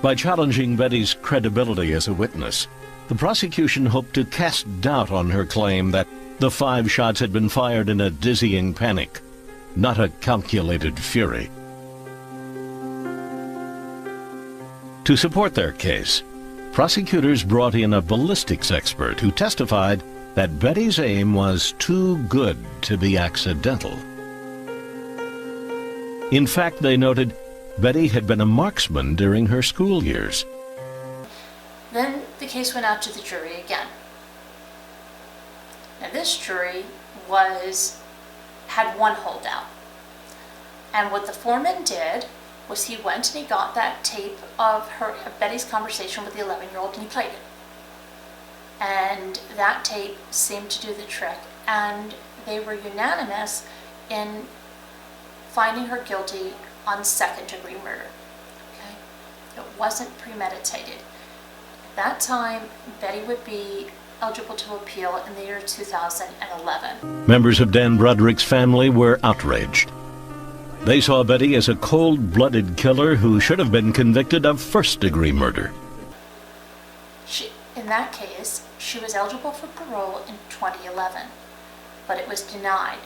By challenging Betty's credibility as a witness, the prosecution hoped to cast doubt on her claim that the 5 shots had been fired in a dizzying panic, not a calculated fury. To support their case, prosecutors brought in a ballistics expert who testified that Betty's aim was too good to be accidental. In fact, they noted Betty had been a marksman during her school years. Then the case went out to the jury again. Now this jury had one holdout. And what the foreman did was he went and he got that tape of Betty's conversation with the 11-year-old and he played it. And that tape seemed to do the trick, and they were unanimous in finding her guilty on second-degree murder. Okay? It wasn't premeditated. At that time, Betty would be eligible to appeal in the year 2011. Members of Dan Broderick's family were outraged. They saw Betty as a cold-blooded killer who should have been convicted of first-degree murder. In that case, she was eligible for parole in 2011, but it was denied.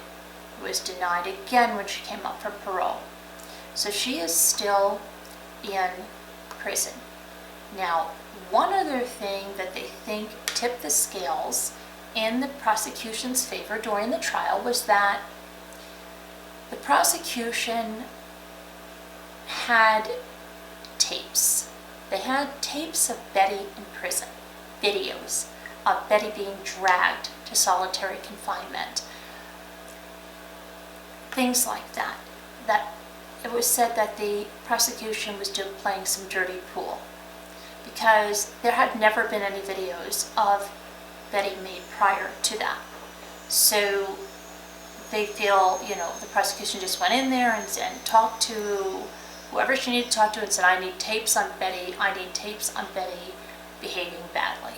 It was denied again when she came up for parole. So she is still in prison. Now, one other thing that they think tipped the scales in the prosecution's favor during the trial was that the prosecution had tapes. They had tapes of Betty in prison, videos of Betty being dragged to solitary confinement. Things like that. That it was said that the prosecution was playing some dirty pool because there had never been any videos of Betty made prior to that. So they feel, the prosecution just went in there and talked to whoever she needed to talk to and said, I need tapes on Betty, behaving badly.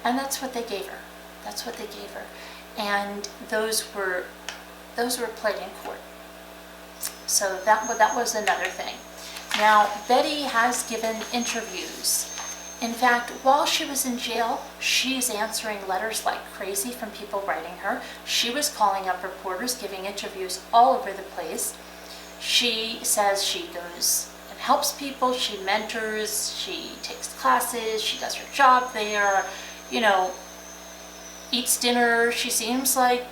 And that's what they gave her. That's what they gave her. And those were played in court. So that was another thing. Now, Betty has given interviews. In fact, while she was in jail, she's answering letters like crazy from people writing her. She was calling up reporters, giving interviews all over the place. She says she goes and helps people, she mentors, she takes classes, she does her job there, eats dinner. She seems like,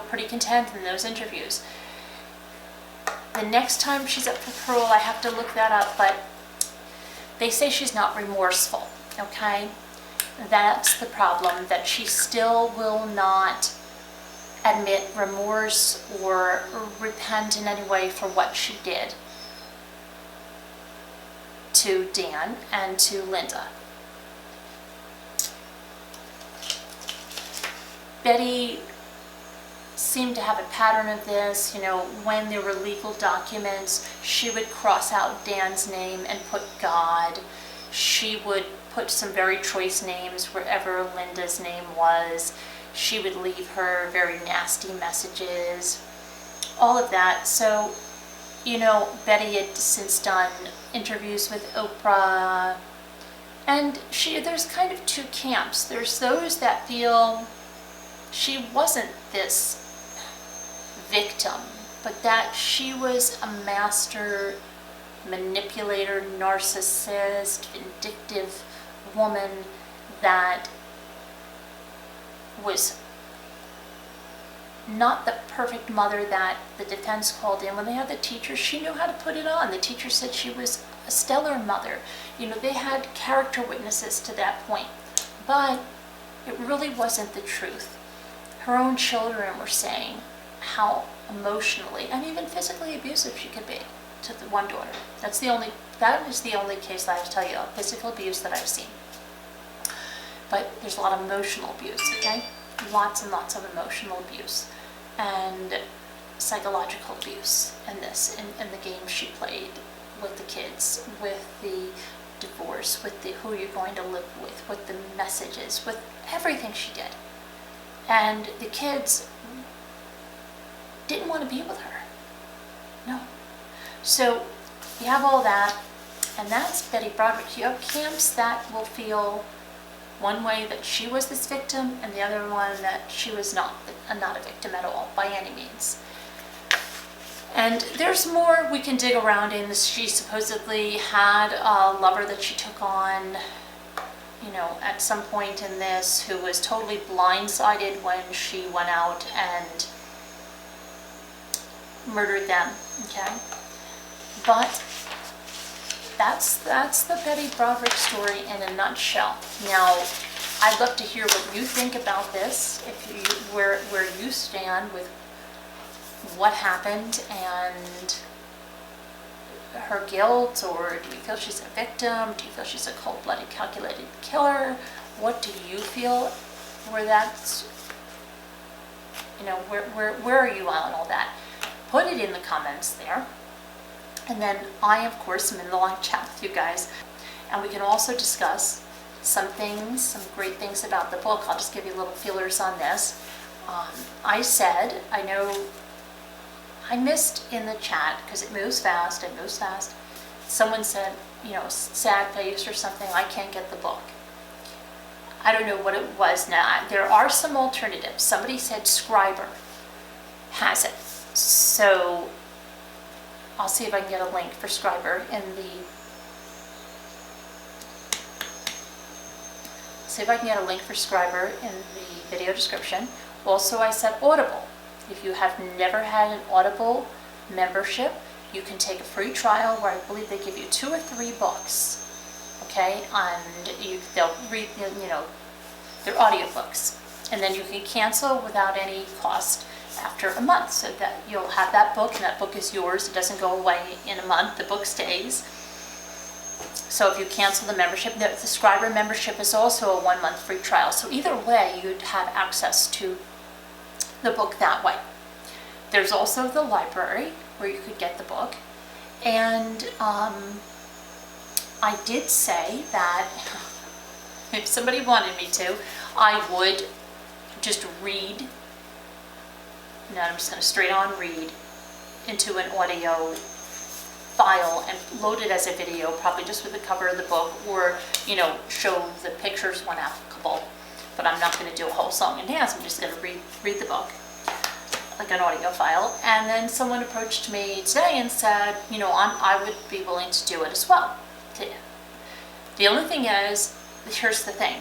pretty content in those interviews. The next time she's up for parole, I have to look that up, but they say she's not remorseful, okay? That's the problem, that she still will not admit remorse or repent in any way for what she did to Dan and to Linda. Betty seemed to have a pattern of this. You know, when there were legal documents, she would cross out Dan's name and put God. She would put some very choice names wherever Linda's name was. She would leave her very nasty messages, all of that. So, you know, Betty had since done interviews with Oprah, and there's kind of two camps. There's those that feel she wasn't this victim, but that she was a master manipulator, narcissist, vindictive woman that was not the perfect mother that the defense called in. When they had the teacher, she knew how to put it on. The teacher said she was a stellar mother. You know, they had character witnesses to that point, but it really wasn't the truth. Her own children were saying how emotionally and even physically abusive she could be to the one daughter. That is the only case that I have to tell you of physical abuse that I've seen. But there's a lot of emotional abuse, okay? Lots and lots of emotional abuse and psychological abuse in this, in the game she played with the kids, with the divorce, with the who you're going to live with the messages, with everything she did. And the kids didn't want to be with her. No. So you have all that, and that's Betty Broderick. You have camps that will feel one way that she was this victim, and the other one that she was not a victim at all, by any means. And there's more we can dig around in. She supposedly had a lover that she took on, you know, at some point in this, who was totally blindsided when she went out and murdered them, okay? But that's the Betty Broderick story in a nutshell. Now, I'd love to hear what you think about this, where you stand with what happened and her guilt, or do you feel she's a victim? Do you feel she's a cold-blooded, calculated killer? What do you feel? Where that's, you know, where are you on all that? Put it in the comments there. And then I, of course, am in the live chat with you guys. And we can also discuss some things, some great things about the book. I'll just give you little feelers on this. I said, I know I missed in the chat, because it moves fast. Someone said, you know, sad face or something, I can't get the book. I don't know what it was now. There are some alternatives. Somebody said Scriber has it. So I'll see if I can get a link for Scriber in the video description. Also, I said Audible. If you have never had an Audible membership, you can take a free trial where I believe they give you 2 or 3 books, okay? And they'll read, you know, they're audiobooks. And then you can cancel without any cost after a month, so that you'll have that book, and that book is yours. It doesn't go away in a month. The book stays. So if you cancel the membership, the Scriber membership is also a 1-month free trial. So either way, you'd have access to the book that way. There's also the library where you could get the book. And I did say that if somebody wanted me to, I would just read. Now I'm just going to straight on read into an audio file and load it as a video, probably just with the cover of the book, or, you know, show the pictures when applicable. But I'm not going to do a whole song and dance. I'm just going to read the book like an audio file. And then someone approached me today and said, you know, I would be willing to do it as well. The only thing is, here's the thing.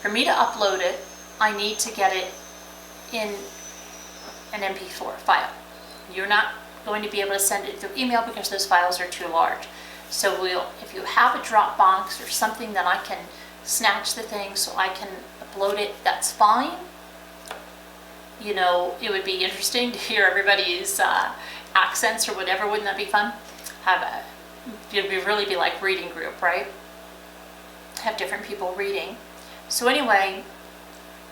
For me to upload it, I need to get it in an MP4 file. You're not going to be able to send it through email because those files are too large. So if you have a Dropbox or something that I can snatch the thing so I can upload it, that's fine. You know, it would be interesting to hear everybody's accents or whatever. Wouldn't that be fun? It'd really be like reading group, right? Have different people reading. So anyway,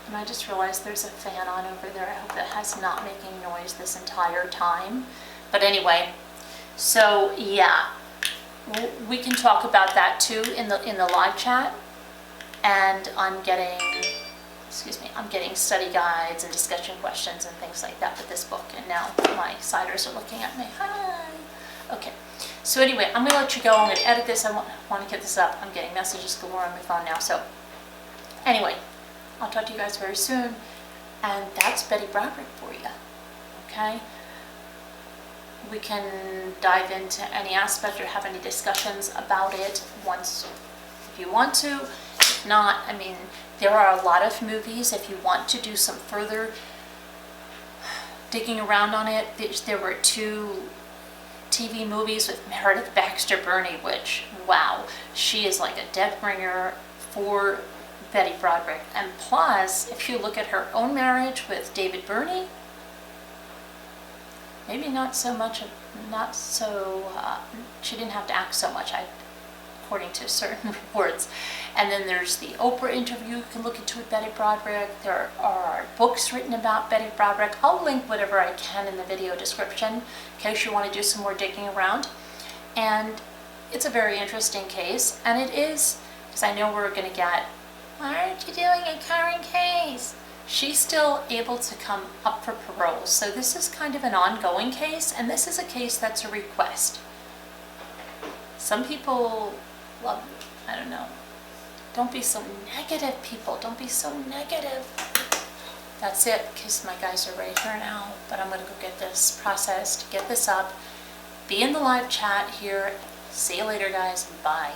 And I just realized there's a fan on over there. I hope that has not making noise this entire time. But anyway, so yeah, we can talk about that too in the live chat. And I'm getting study guides and discussion questions and things like that with this book. And now my siders are looking at me. Hi. Okay. So anyway, I'm going to let you go. I'm going to edit this. I want to get this up. I'm getting messages galore on my phone now. So anyway, I'll talk to you guys very soon. And that's Betty Broderick for you. Okay? We can dive into any aspect or have any discussions about it once, if you want to. If not, I mean, there are a lot of movies. If you want to do some further digging around on it, there were 2 TV movies with Meredith Baxter Birney, which, wow, she is like a death bringer for Betty Broderick. And plus, if you look at her own marriage with David Birney, maybe not so, she didn't have to act so much, according to certain reports. And then there's the Oprah interview you can look into with Betty Broderick. There are books written about Betty Broderick. I'll link whatever I can in the video description in case you want to do some more digging around. And it's a very interesting case, and it is, because I know we're going to get, why aren't you doing a current case? She's still able to come up for parole. So this is kind of an ongoing case, and this is a case that's a request. Some people love, I don't know. Don't be so negative, people. Don't be so negative. That's it, because my guys are right here now. But I'm going to go get this processed, get this up, be in the live chat here. See you later, guys. Bye.